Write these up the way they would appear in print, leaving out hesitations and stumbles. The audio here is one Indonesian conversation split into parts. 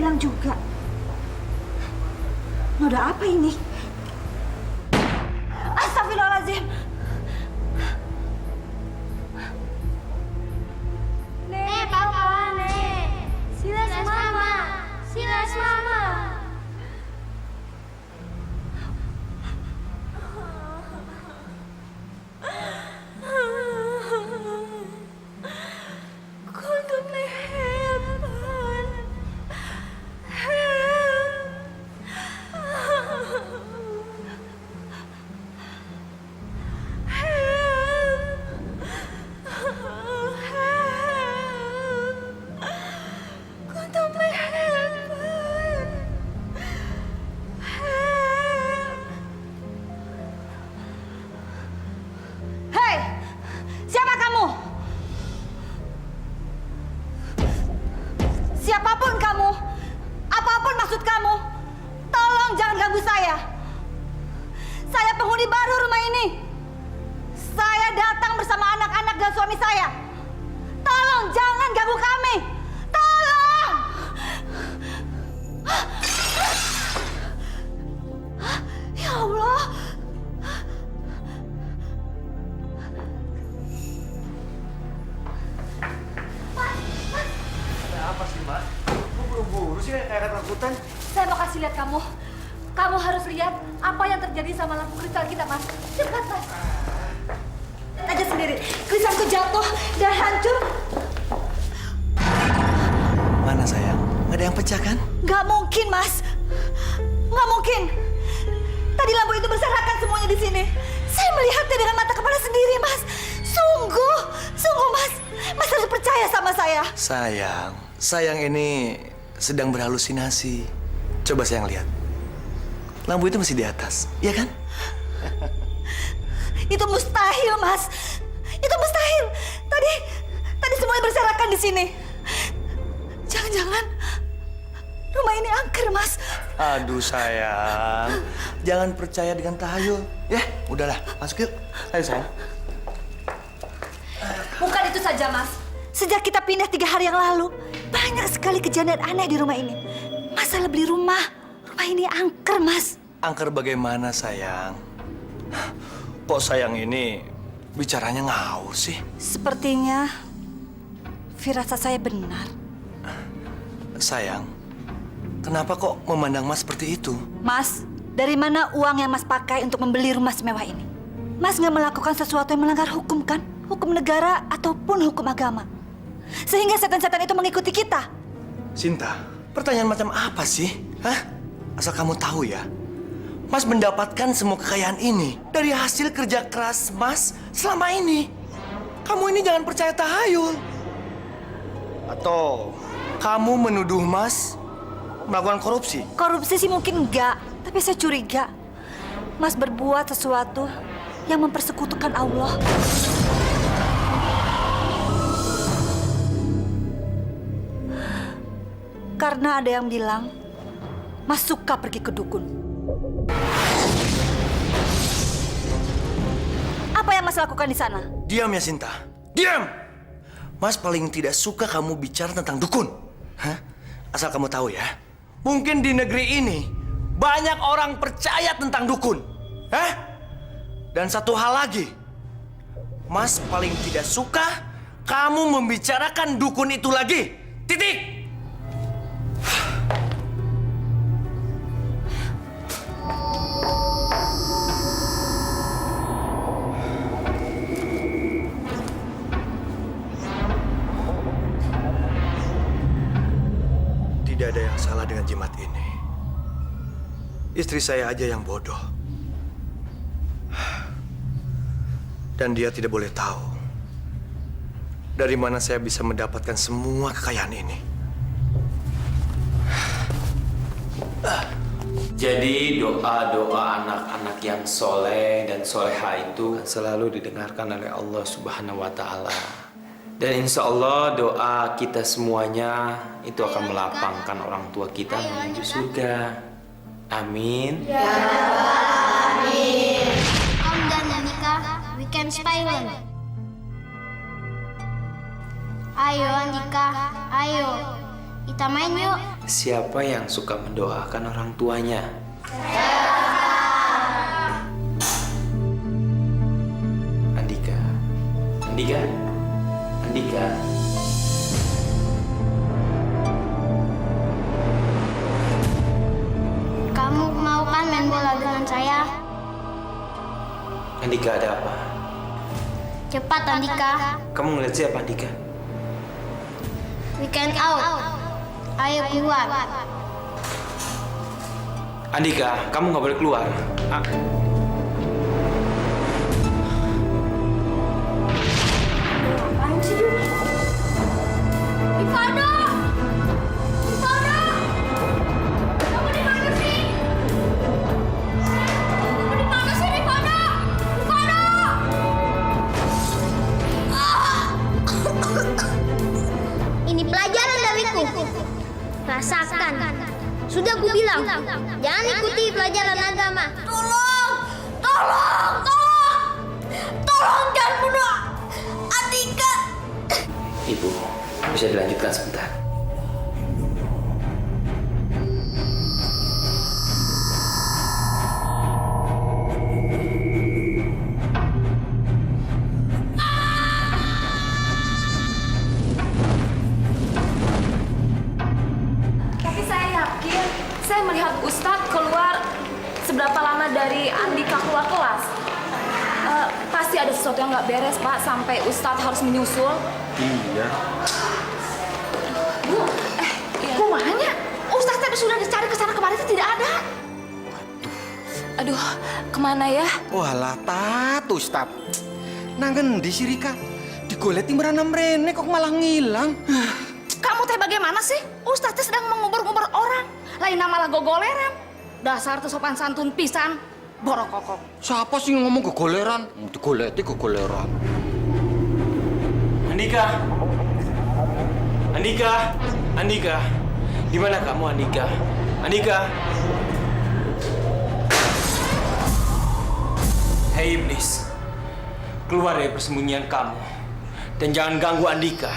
hilang juga. Noda apa ini? Astagfirullahaladzim. Nek, papa, Nek. Silas mama. Silas mama. Kuntum lehepan. Kuntum lehepan. Hei, siapa kamu? Siapapun kamu, apapun maksud kamu, tolong jangan ganggu saya. Saya penghuni baru rumah ini. Saya datang bersama anak-anak dan suami saya. Tolong jangan ganggu kami. Tolong! Ya Allah. Ada apa sih, Mbak? Kok buru-buru sih kayak ketakutan? Saya mau kasih lihat kamu. Kamu harus lihat apa yang terjadi sama lampu kristal kita, Mas. Cepat, Mas. Lihat aja sendiri. Kristalku jatuh dan hancur. Mana sayang? Nggak ada yang pecah kan? Nggak mungkin, Mas. Nggak mungkin. Tadi lampu itu berserakan semuanya di sini. Saya melihatnya dengan mata kepala sendiri, Mas. Sungguh, Mas. Mas harus percaya sama saya. Sayang ini sedang berhalusinasi. Coba sayang lihat. Lampu itu masih di atas, iya kan? Itu mustahil, Mas. Itu mustahil. Tadi semuanya berserakan di sini. Jangan-jangan rumah ini angker, Mas. Aduh sayang, jangan percaya dengan tahayul. Ya, udahlah, masuk yuk. Ayo sayang. Bukan itu saja, Mas. Sejak kita pindah 3 hari yang lalu, banyak sekali kejadian aneh di rumah ini. Masalah beli rumah ini angker, Mas. Angker bagaimana sayang? Kok sayang ini bicaranya ngawur sih? Sepertinya firasat saya benar. Sayang, kenapa kok memandang Mas seperti itu? Mas, dari mana uang yang Mas pakai untuk membeli rumah semewah ini? Mas nggak melakukan sesuatu yang melanggar hukum, kan? Hukum negara ataupun hukum agama. Sehingga setan-setan itu mengikuti kita. Sinta, pertanyaan macam apa sih? Hah? Asal kamu tahu ya, Mas mendapatkan semua kekayaan ini dari hasil kerja keras Mas selama ini. Kamu ini jangan percaya tahayul. Atau kamu menuduh Mas melakukan korupsi? Korupsi sih mungkin enggak, tapi saya curiga Mas berbuat sesuatu yang mempersekutukan Allah. Karena ada yang bilang Mas suka pergi ke dukun. Apa yang Mas lakukan di sana? Diam ya Sinta, diam! Mas paling tidak suka kamu bicara tentang dukun. Hah? Asal kamu tahu ya, mungkin di negeri ini banyak orang percaya tentang dukun. Hah? Dan satu hal lagi, Mas paling tidak suka kamu membicarakan dukun itu lagi. Titik! Tidak ada yang salah dengan jimat ini. Istri saya aja yang bodoh. Dan dia tidak boleh tahu dari mana saya bisa mendapatkan semua kekayaan ini. Jadi doa-doa anak-anak yang soleh dan soleha itu selalu didengarkan oleh Allah Subhanahu wa Ta'ala. Dan insya Allah doa kita semuanya itu akan melapangkan orang tua kita menuju surga. Amin. Ya Rabbal Alamin. Om dan Anika, we can spy one. Ayo Andika, ayo. Kita main yuk. siapa yang suka mendoakan orang tuanya? Andika. Andika. Andika. Kamu mau kan main bola dengan saya? Andika, ada apa? Cepat, Andika. Kamu ngeliat siapa, Andika? Weekend out. Ayo keluar. Andika, kamu nggak boleh keluar. Ah. Rifano! Rifano! Kamu di mana sih? Kamu di mana sih, Rifano? Rifano! Ini pelajaran dariku. Rasakan. Sudah ku bilang, jangan ikuti pelajaran agama. Tolong! Tolong! Tolong! Tolong jangan bunuh Andika! Ibu, bisa dilanjutkan sebentar. Tapi saya yakin, saya melihat Ustadz keluar seberapa lama dari Andika keluar kelas. Pasti ada sesuatu yang nggak beres, Pak, sampai Ustadz harus menyusul. Iya. Bu, kumanya? Ustadz tadi sudah dicari ke sana kemarin tidak ada. Aduh, kemana ya? Walah tat Ustad. Nangen di Sirika digoleti merana mrene kok malah ngilang. Kamu teh bagaimana sih? Ustadz teh sedang mengubur-ubur orang. Lain malah gogoleran. Dasar tuh sopan santun pisan. Borokokok. Siapa sih yang ngomong kegoleran? Digoleti kegoleran. Andika. Andika. Andika. Di mana kamu, Andika? Andika. Hei iblis. Keluar dari persembunyian kamu. Dan jangan ganggu Andika.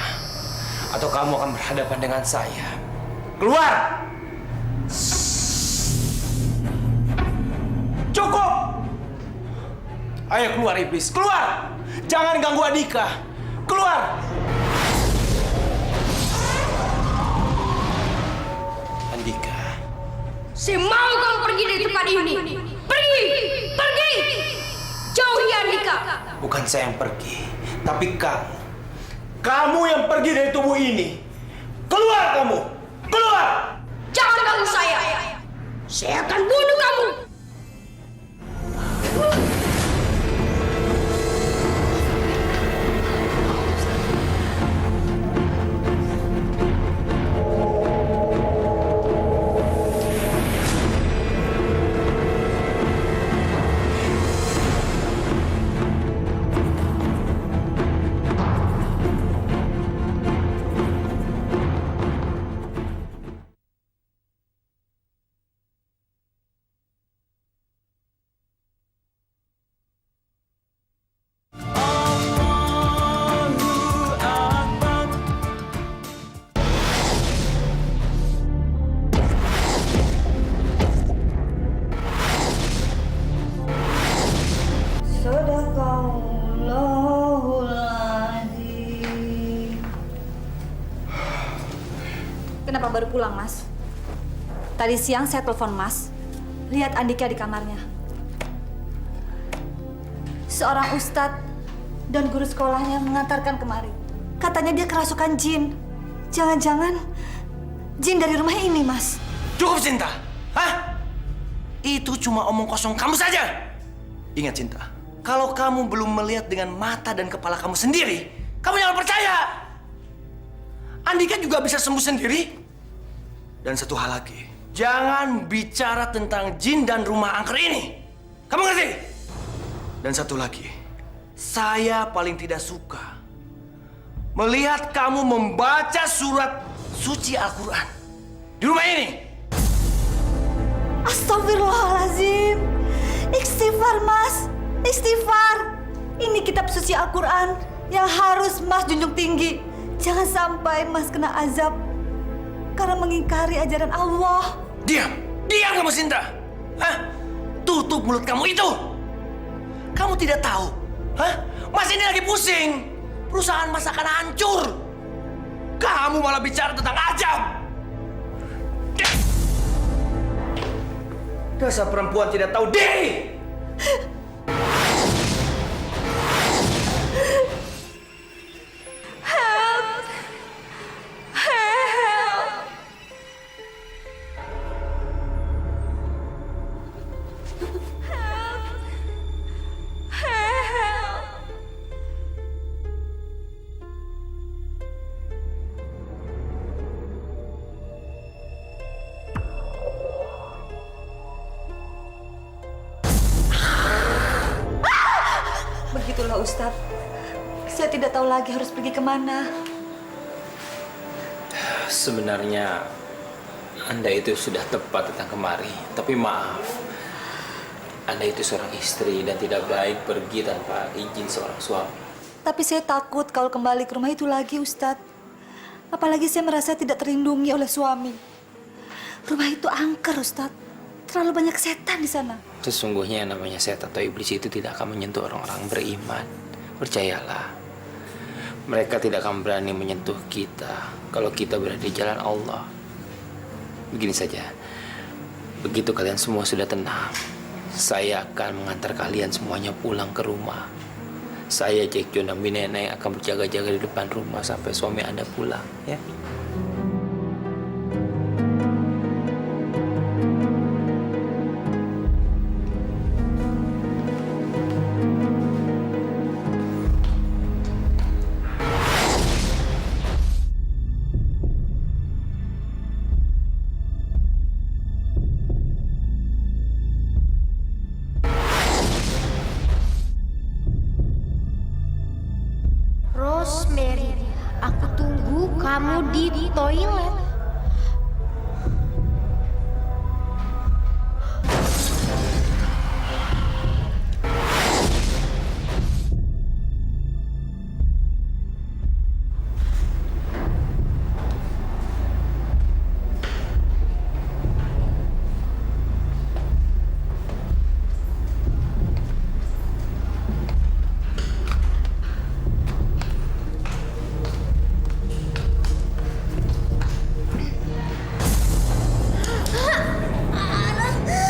Atau kamu akan berhadapan dengan saya. Keluar! Cukup! Ayo keluar iblis, keluar! Jangan ganggu Andika. Keluar! Andika. Saya mau kamu pergi dari tempat ini. Pergi! Pergi! Jauhi Andika. Bukan saya yang pergi, tapi kamu. Kamu yang pergi dari tubuh ini. Keluar kamu! Keluar! Jangan ganggu saya. Saya akan bunuh kamu. Kenapa baru pulang, Mas? Tadi siang saya telepon Mas. Lihat Andika di kamarnya. Seorang ustadz dan guru sekolahnya mengantarkan kemari. Katanya dia kerasukan jin. Jangan-jangan jin dari rumah ini, Mas. Cukup, Cinta. Hah? Itu cuma omong kosong kamu saja. Ingat, Cinta. Kalau kamu belum melihat dengan mata dan kepala kamu sendiri, kamu jangan percaya. Andika juga bisa sembuh sendiri. Dan satu hal lagi, jangan bicara tentang jin dan rumah angker ini. Kamu ngerti? Dan satu lagi, saya paling tidak suka melihat kamu membaca surat suci Al-Quran di rumah ini. Astagfirullahaladzim. Istighfar, Mas. Istighfar. Ini kitab suci Al-Quran yang harus Mas junjung tinggi. Jangan sampai Mas kena azab karena mengingkari ajaran Allah. Diam! Diam kamu Sinta! Hah? Tutup mulut kamu itu! Kamu tidak tahu? Hah? Mas ini lagi pusing! Perusahaan Mas akan hancur! Kamu malah bicara tentang ajab! Dasar perempuan tidak tahu diri! Begitulah Ustadz. Saya tidak tahu lagi harus pergi kemana. Sebenarnya Anda itu sudah tepat datang kemari. Tapi maaf, Anda itu seorang istri dan tidak baik pergi tanpa izin seorang suami. Tapi saya takut kalau kembali ke rumah itu lagi, Ustadz. Apalagi saya merasa tidak terlindungi oleh suami. Rumah itu angker, Ustadz. Terlalu banyak setan di sana. Sesungguhnya yang namanya setan atau iblis itu tidak akan menyentuh orang-orang beriman. Percayalah. Mereka tidak akan berani menyentuh kita kalau kita berada di jalan Allah. Begini saja. Begitu kalian semua sudah tenang, saya akan mengantar kalian semuanya pulang ke rumah. Saya, Jack John, dan Bineneng akan berjaga-jaga di depan rumah sampai suami Anda pulang, ya. Rosemary, aku tunggu kamu di toilet.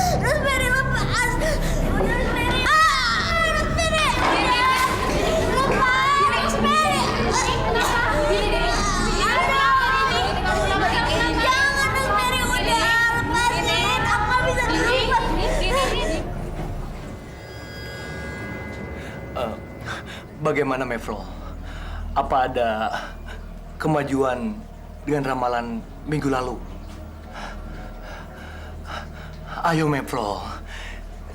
Rosemary lepas. Rosemary. Rosemary. Lepas. Rosemary. Jangan Rosemary, udah lepasin. Aku nggak bisa lepas. Bagaimana, Mevro? Apa ada kemajuan dengan ramalan minggu lalu? Ayo, Mevro.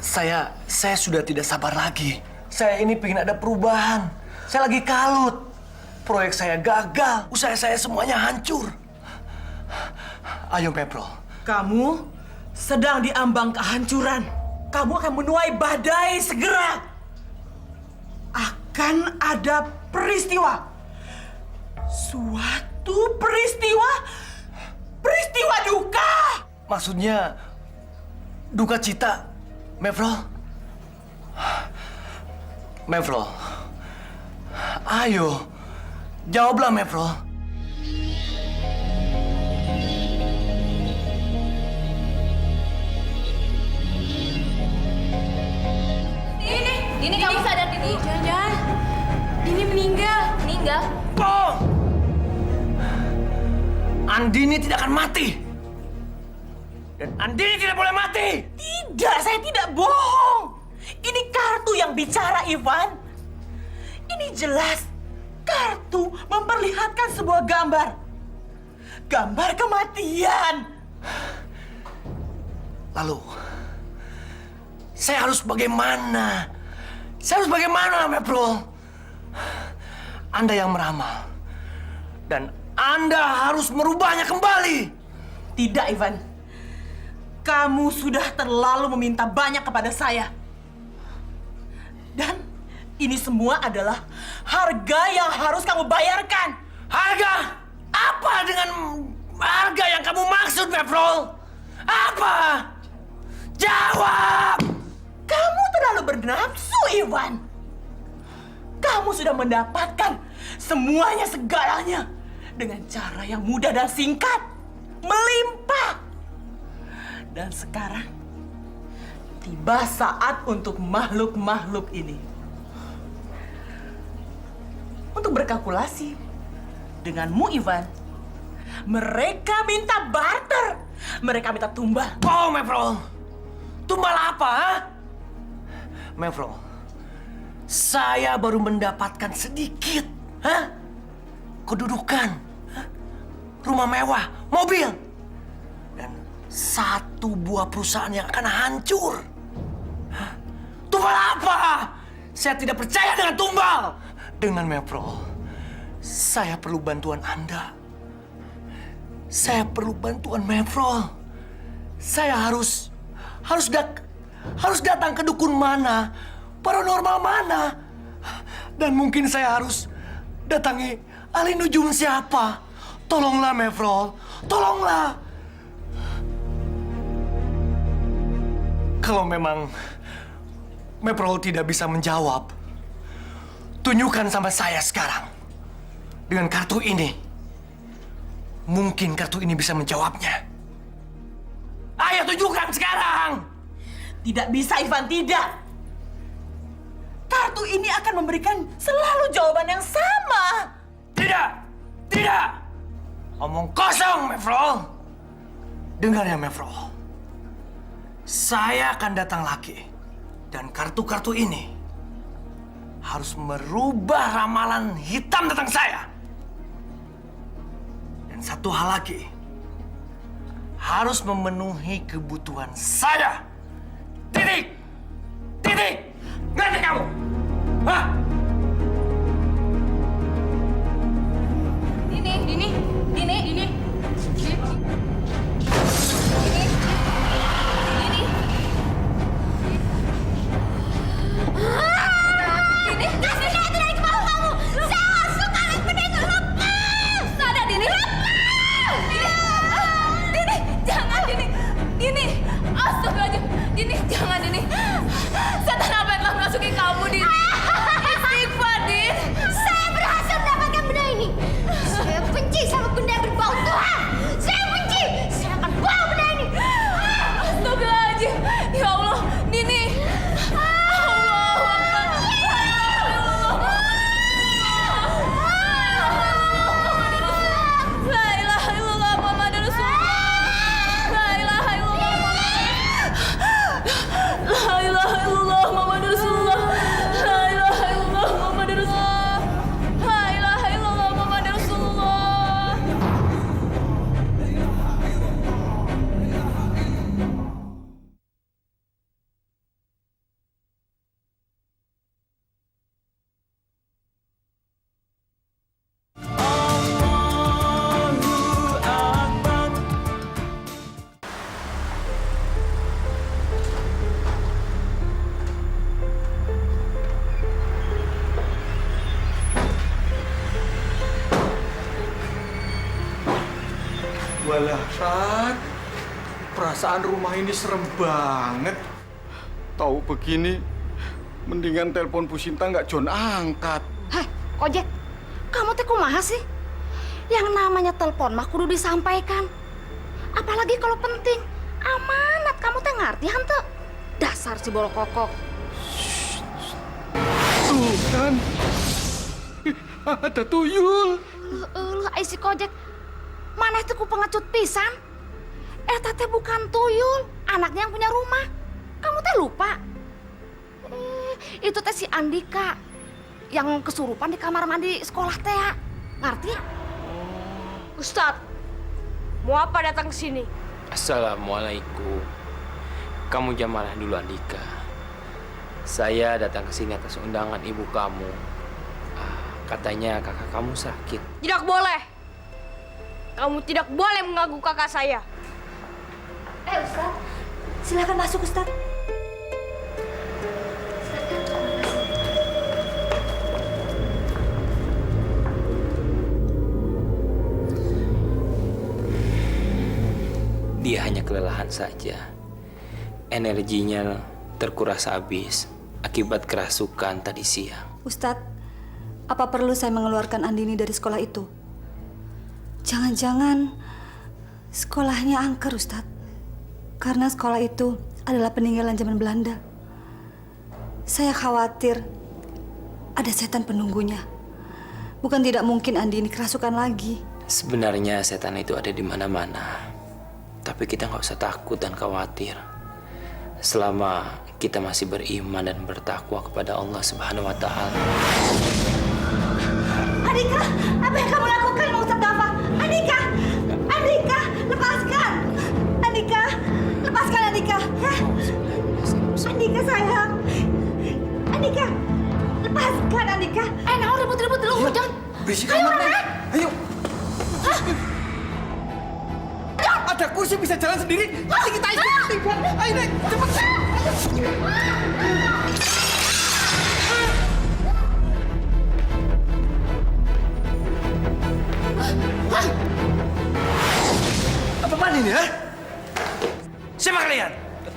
Saya sudah tidak sabar lagi. Saya ini pengen ada perubahan. Saya lagi kalut. Proyek saya gagal. Usaha saya semuanya hancur. Ayo, Mevro. Kamu sedang diambang kehancuran. Kamu akan menuai badai segera. Akan ada peristiwa. Suatu peristiwa. Peristiwa duka. Maksudnya duka cita, Mevro? Mevro, ayo, jawablah, Mevro. Dini kamu sadar, Dini? Jangan. Dini meninggal. Meninggal? Bohong! Andini tidak akan mati. Dan Andini tidak boleh mati. Tidak, saya tidak bohong. Ini kartu yang bicara, Ivan. Ini jelas. Kartu memperlihatkan sebuah gambar. Gambar kematian. Lalu, saya harus bagaimana? Saya harus bagaimana, Mevro? Anda yang meramal. Dan Anda harus merubahnya kembali. Tidak, Ivan. Kamu sudah terlalu meminta banyak kepada saya. Dan ini semua adalah harga yang harus kamu bayarkan. Harga? Apa dengan Marga yang kamu maksud, Mefrol? Apa? Jawab! Kamu terlalu bernafsu, Iwan. Kamu sudah mendapatkan semuanya segalanya dengan cara yang mudah dan singkat. Melimpah. Dan sekarang tiba saat untuk makhluk-makhluk ini untuk berkalkulasi denganmu, Ivan. Mereka minta barter. Mereka minta tumbal. Oh, Mefrol. Tumbal apa, ha? Mefrol, saya baru mendapatkan sedikit, ha? Kedudukan, ha? Rumah mewah, mobil, dan satu buah perusahaan yang akan hancur. Hah? Tumbal apa? Saya tidak percaya dengan tumbal. Dengan Mefrol, saya perlu bantuan Anda. Saya perlu bantuan Mefrol. Saya harus datang ke dukun mana, paranormal mana, dan mungkin saya harus datangi ahli nujum siapa. Tolonglah Mefrol, tolonglah. Kalau memang Mefrol tidak bisa menjawab, tunjukkan sama saya sekarang dengan kartu ini. Mungkin kartu ini bisa menjawabnya. Ayo tunjukkan sekarang. Tidak bisa, Ivan, tidak. Kartu ini akan memberikan selalu jawaban yang sama. Tidak, tidak. Omong kosong, Mefrol. Dengar ya, Mefrol. Saya akan datang lagi. Dan kartu-kartu ini harus merubah ramalan hitam tentang saya. Dan satu hal lagi, harus memenuhi kebutuhan saya. Titik! Titik! Ngerti kamu? Hah? Dini. Dini, jangan, Dini. Setan apa yang telah merasuki kamu, Dini? Istighfar, Din. Saya berhasil mendapatkan benda ini. Saya benci sama benda yang berbau Tuhan. Saya benci. Saya akan buang benda ini. Astagfirullahaladzim. Ya Allah, Dini. Allahu Akbar. La ilaha illallah Muhammadur Rasulullah. La ilaha illallah La ilaha illallah Muhammadur Rasulullah. La ilaha illallah Muhammadur Rasulullah. La ilaha illallah Muhammadur Rasulullah. Walah, Tat. Perasaan rumah ini serem banget. Tahu begini, mendingan telepon Bu Sinta nggak John angkat. Heh, Kojek, kamu teh kumaha sih? Yang namanya telepon mah kudu disampaikan. Apalagi kalau penting. Amanat kamu teh ngerti hante? Dasar si bolo kokok. Tuh kan, ada tuyul. Ai si Kojek. Mana itu ku pengecut pisan? Eta teh bukan tuyul, anaknya yang punya rumah. Kamu teh lupa? Itu teh si Andika yang kesurupan di kamar mandi sekolah teh ya. Ngerti? Ustadz, mau apa datang ke sini? Assalamualaikum. Kamu jangan marah dulu, Andika. Saya datang ke sini atas undangan ibu kamu. Katanya kakak kamu sakit. Tidak boleh. Kamu tidak boleh mengganggu kakak saya. Ustaz, silakan masuk Ustaz. kelelahan saja. Energinya terkuras habis akibat kerasukan tadi siang. Ustadz, apa perlu saya mengeluarkan Andini dari sekolah itu? Jangan-jangan sekolahnya angker, Ustadz. Karena sekolah itu adalah peninggalan zaman Belanda. Saya khawatir ada setan penunggunya. Bukan tidak mungkin Andini kerasukan lagi. Sebenarnya setan itu ada di mana-mana. Tapi kita nggak usah takut dan khawatir. Selama kita masih beriman dan bertakwa kepada Allah Subhanahu wa Ta'ala. Andika, apa yang kamu lakukan, Ustadz Dafa? Andika, Andika, lepaskan. Andika, lepaskan Andika. Ya? Andika sayang. Andika, lepaskan Andika. Nah, ribut-ribut dulu, jangan. Berisik amat, Nek. Ayo. Ada kursi bisa jalan sendiri. Nanti kita ikut. Ayo, Nek. Cepat. Apaan ini, ha? Siapa kalian?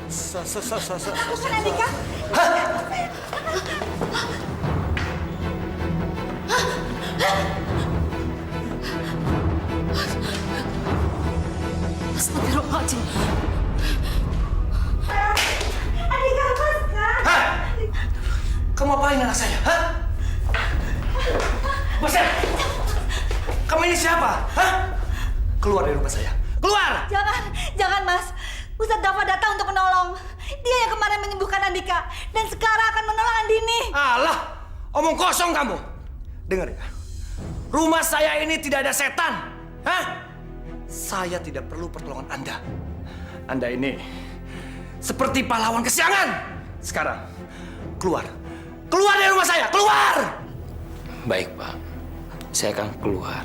Lepaskan Andika. Astagfirullahaladzim. Andika, lepaskan. Hah? Kamu apain anak saya, ha? Bosan! Kamu ini siapa, ha? Keluar dari rumah saya. Keluar! Jangan Mas. Ustadz Dafa datang untuk menolong. Dia yang kemarin menyembuhkan Andika dan sekarang akan menolong Andini. Alah, omong kosong kamu. Dengar ya, rumah saya ini tidak ada setan, hah? Saya tidak perlu pertolongan Anda. Anda ini seperti pahlawan kesiangan. Sekarang, keluar. Keluar dari rumah saya, keluar! Baik, Pak. Saya akan keluar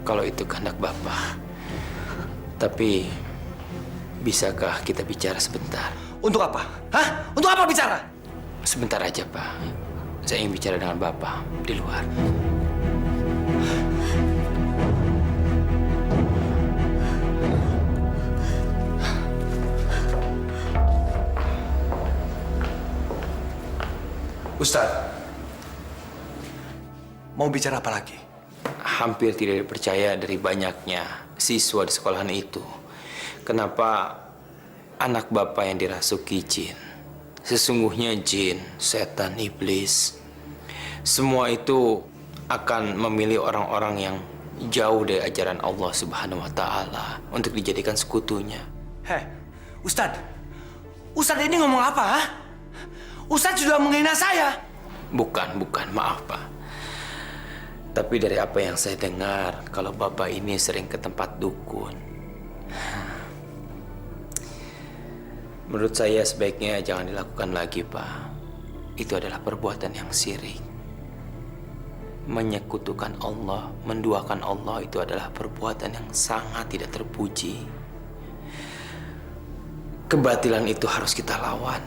kalau itu kehendak Bapak. Tapi, bisakah kita bicara sebentar? Untuk apa? Hah? Untuk apa bicara? Sebentar aja, Pak. Saya ingin bicara dengan Bapak di luar. Ustadz, mau bicara apa lagi? Hampir tidak dipercaya dari banyaknya siswa di sekolahan itu. Kenapa anak Bapak yang dirasuki jin? Sesungguhnya jin, setan, iblis, semua itu akan memilih orang-orang yang jauh dari ajaran Allah Subhanahu wa Ta'ala untuk dijadikan sekutunya. Heh, Ustadz. Ustadz ini ngomong apa, ha? Ustadz sudah menghina saya. Bukan, maaf, Pak. Tapi dari apa yang saya dengar, kalau Bapak ini sering ke tempat dukun. Menurut saya sebaiknya jangan dilakukan lagi, Pak. Itu adalah perbuatan yang syirik. Menyekutukan Allah, menduakan Allah itu adalah perbuatan yang sangat tidak terpuji. Kebatilan itu harus kita lawan,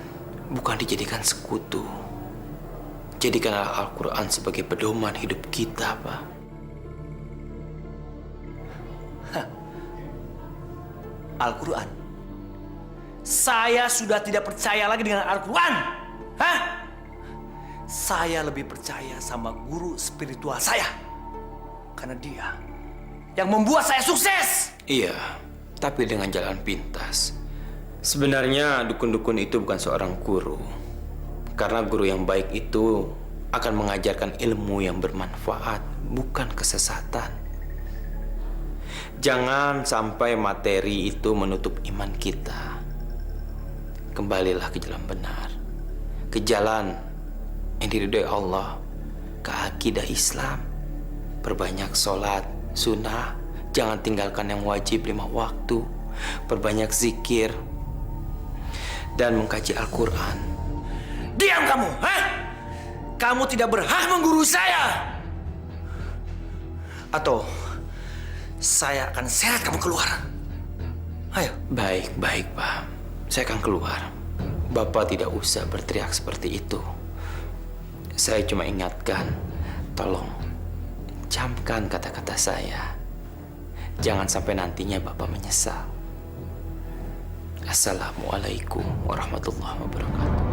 bukan dijadikan sekutu. Jadikanlah Al-Quran sebagai pedoman hidup kita, Pak. Al-Quran? Saya sudah tidak percaya lagi dengan Al-Quran. Hah? Saya lebih percaya sama guru spiritual saya. Karena dia yang membuat saya sukses. Iya, tapi dengan jalan pintas. Sebenarnya dukun-dukun itu bukan seorang guru. Karena guru yang baik itu akan mengajarkan ilmu yang bermanfaat, bukan kesesatan. Jangan sampai materi itu menutup iman kita. Kembalilah ke jalan benar, ke jalan yang diridhoi Allah, ke akidah Islam. Perbanyak sholat, sunnah, jangan tinggalkan yang wajib 5 waktu. Perbanyak zikir, dan mengkaji Al-Quran. Diam kamu, hah? Kamu tidak berhak menggurui saya. Atau saya akan seret kamu keluar. Ayo. Baik, Pak. Saya akan keluar. Bapak tidak usah berteriak seperti itu. Saya cuma ingatkan, tolong camkan kata-kata saya. Jangan sampai nantinya Bapak menyesal. Assalamualaikum warahmatullahi wabarakatuh.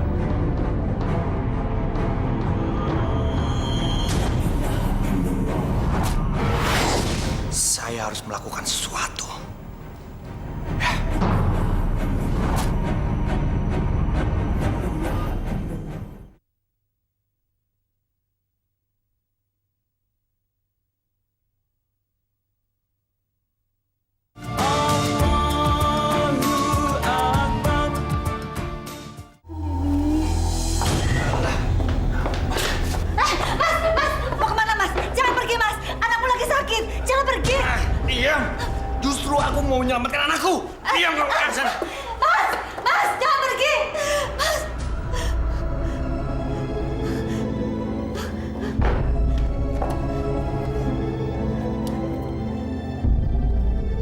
Saya harus melakukan sesuatu. Mau kemana, Mas? Jangan pergi, Mas. Anakmu lagi sakit. Jangan pergi. Diam! Justru aku mau menyelamatkan anakku. Diam kamu ke sana. Mas! Mas, jangan pergi. Mas!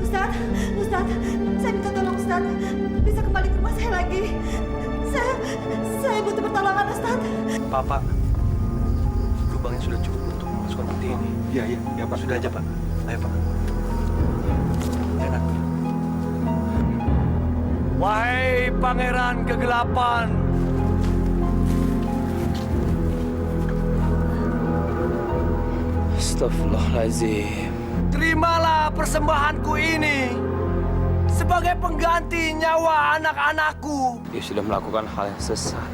Ustaz, Ustaz, saya minta tolong Ustaz. Bisa kembali ke rumah saya lagi. Saya butuh pertolongan, Ustaz. Pak, lubangnya sudah cukup untuk memasukkan peti ini. Iya, Pak. Sudah aja, Pak. Ayo, Pak. Enak. Wahai pangeran kegelapan. Astagfirullahaladzim. Terimalah persembahanku ini sebagai pengganti nyawa anak-anakku. Dia sudah melakukan hal yang sesat.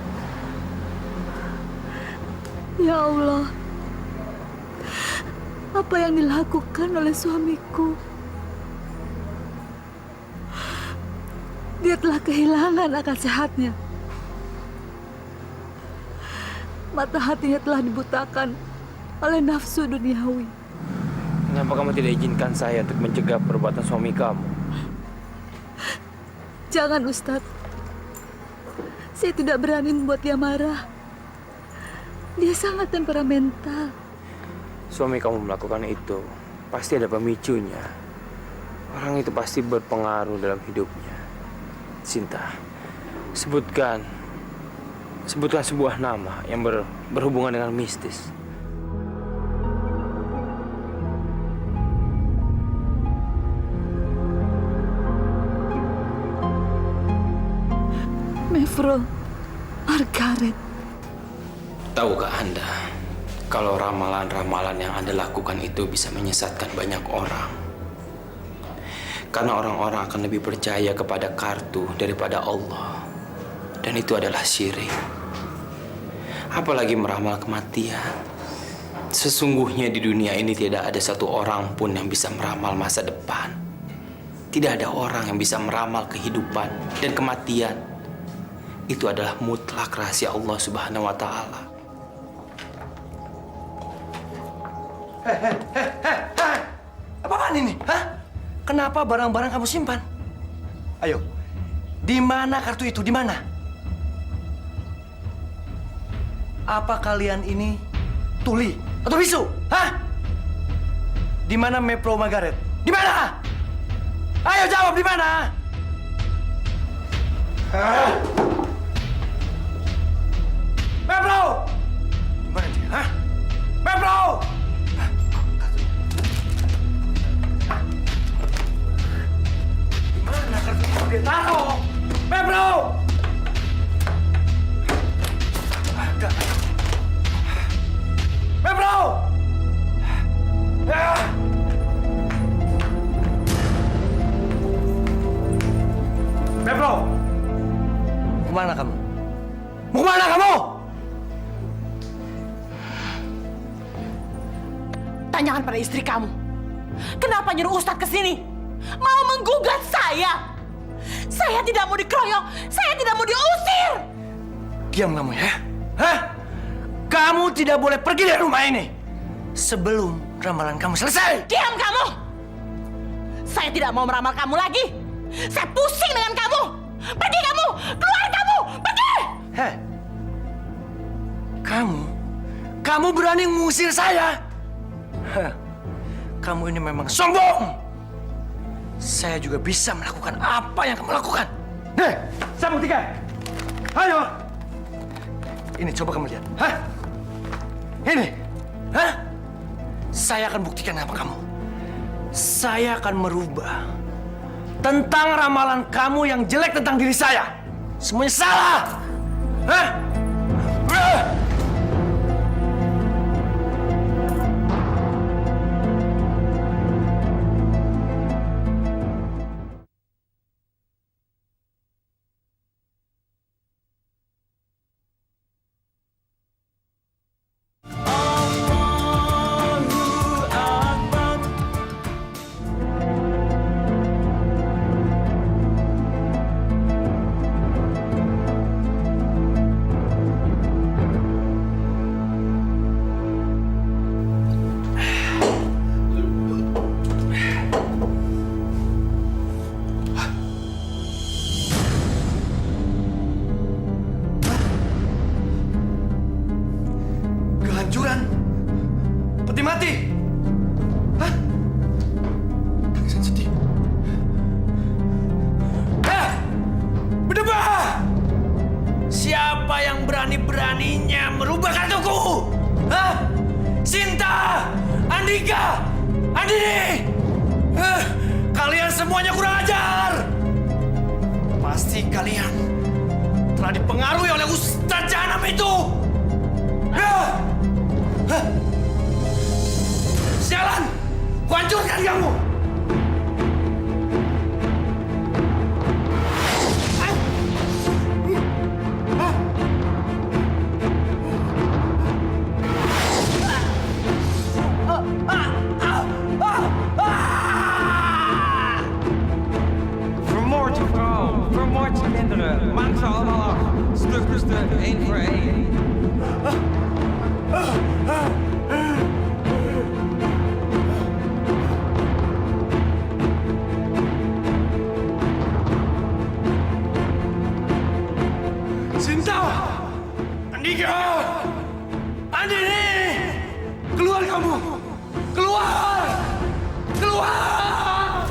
Ya Allah, apa yang dilakukan oleh suamiku? Dia telah kehilangan akal sehatnya. Mata hatinya telah dibutakan oleh nafsu duniawi. Kenapa kamu tidak izinkan saya untuk mencegah perbuatan suami kamu? Jangan, Ustadz. Saya tidak berani membuat dia marah. Dia sangat temperamental. Suami kamu melakukan itu, pasti ada pemicunya. Orang itu pasti berpengaruh dalam hidupnya. Sinta, sebutkan sebuah nama yang berhubungan dengan mistis. Mevro Margaret. Tahukah Anda, kalau ramalan-ramalan yang Anda lakukan itu bisa menyesatkan banyak orang? Karena orang-orang akan lebih percaya kepada kartu daripada Allah. Dan itu adalah syirik. Apalagi meramal kematian. Sesungguhnya di dunia ini tidak ada satu orang pun yang bisa meramal masa depan. Tidak ada orang yang bisa meramal kehidupan dan kematian. Itu adalah mutlak rahasia Allah Subhanahu wa Ta'ala. Apaan ini? Hah? Kenapa barang-barang kamu simpan? Ayo, di mana kartu itu? Di mana? Apa kalian ini tuli atau bisu? Hah? Di mana Mevro Margaret? Di mana? Ayo jawab, di mana? Mevro! Di mana dia? Hah? Mevro! Di mana kartu itu dia taruh? Mevro! Ada. Mevro! Ya! Mevro! Mau kemana kamu? Mau kemana kamu? Tanyakan pada istri kamu. Kenapa nyuruh Ustadz ke sini? Mau menggugat saya. Saya tidak mau dikeroyok. Saya tidak mau diusir. Diam kamu ya. Hah? Kamu tidak boleh pergi dari rumah ini sebelum ramalan kamu selesai. Diam kamu. Saya tidak mau meramal kamu lagi. Saya pusing dengan kamu. Pergi kamu. Keluar kamu. Pergi. Heh. Kamu berani mengusir saya? Hah. Kamu ini memang sombong. Saya juga bisa melakukan apa yang kamu lakukan. Nih, saya buktikan. Ayo. Ini coba kamu lihat. Hah? Ini. Hah? Saya akan buktikan apa kamu. Saya akan merubah tentang ramalan kamu yang jelek tentang diri saya. Semuanya salah. Hah? Kehancuran, peti mati. Hah? Tangisan sedih. Berdebah! Siapa yang berani-beraninya merubah kartuku? Hah? Sinta, Andika, Andini. Kalian semuanya kurang ajar. Pasti kalian telah dipengaruhi oleh Ustadz Jahanam itu. Sialan! Kuhancurkan kamu! Vermoord je vrouw, vermoord je kinderen. Maak ze allemaal af. Stuk voor stuk, één voor één. Sinta! Andika! Andini! Keluar kamu! Keluar! Keluar!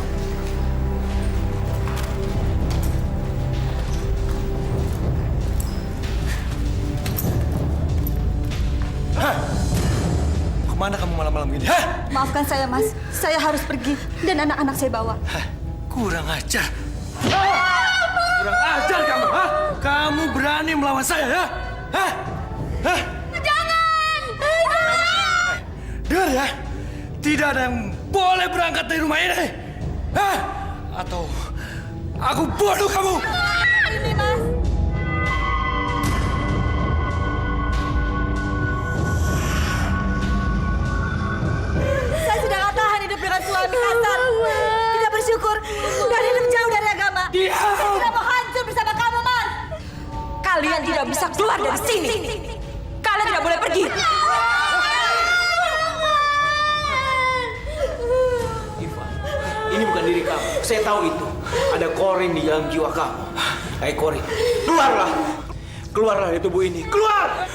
Hah? Kemana kamu malam-malam ini? Hah? Maafkan saya, Mas. Saya harus pergi dan anak-anak saya bawa. Hah? Kurang ajar. Kurang ajar kamu, hah? Kamu berani melawan saya, ya? Hah? Hah? Jangan! Dengar ya, tidak ada yang boleh berangkat dari rumah ini. Hah? Atau aku bunuh kamu. Ini, Mas. Saya sudah gak tahan hidup dengan suami kasar, tidak bersyukur, dan hidup jauh dari agama. Diam! Saya tidak mau hancur bersama kamu, Mas. Kalian tidak bisa keluar dari sini. Kalian tidak boleh pergi. Iva, ini bukan diri kamu. Saya tahu itu. Ada Korin di dalam jiwa kamu. Hai Korin, keluarlah. Keluarlah dari tubuh ini. Keluar!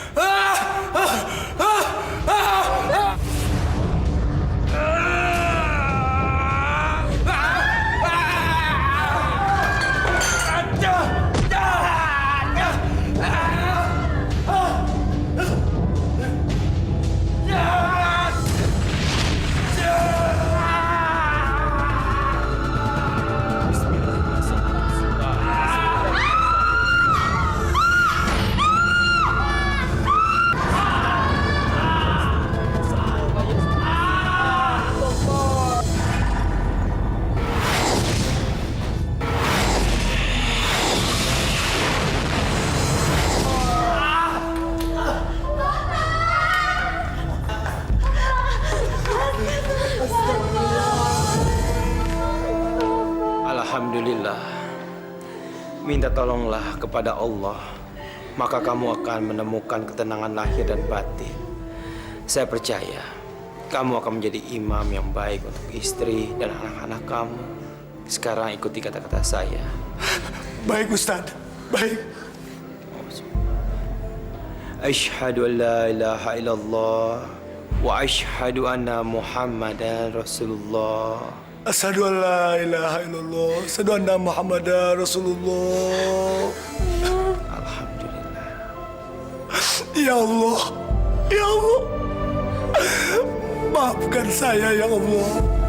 Alhamdulillah. Minta tolonglah kepada Allah, maka kamu akan menemukan ketenangan lahir dan batin. Saya percaya kamu akan menjadi imam yang baik untuk istri dan anak-anak kamu. Sekarang ikuti kata-kata saya. Baik, Ustadz. Baik. Asyhadu an la ilaha illallah wa asyhadu anna Muhammadan Rasulullah. Asyhadu an la ilaha illallah, asyhadu anna Muhammadar Rasulullah. Alhamdulillah. Ya Allah. Ya Allah. Maafkan saya, ya Allah.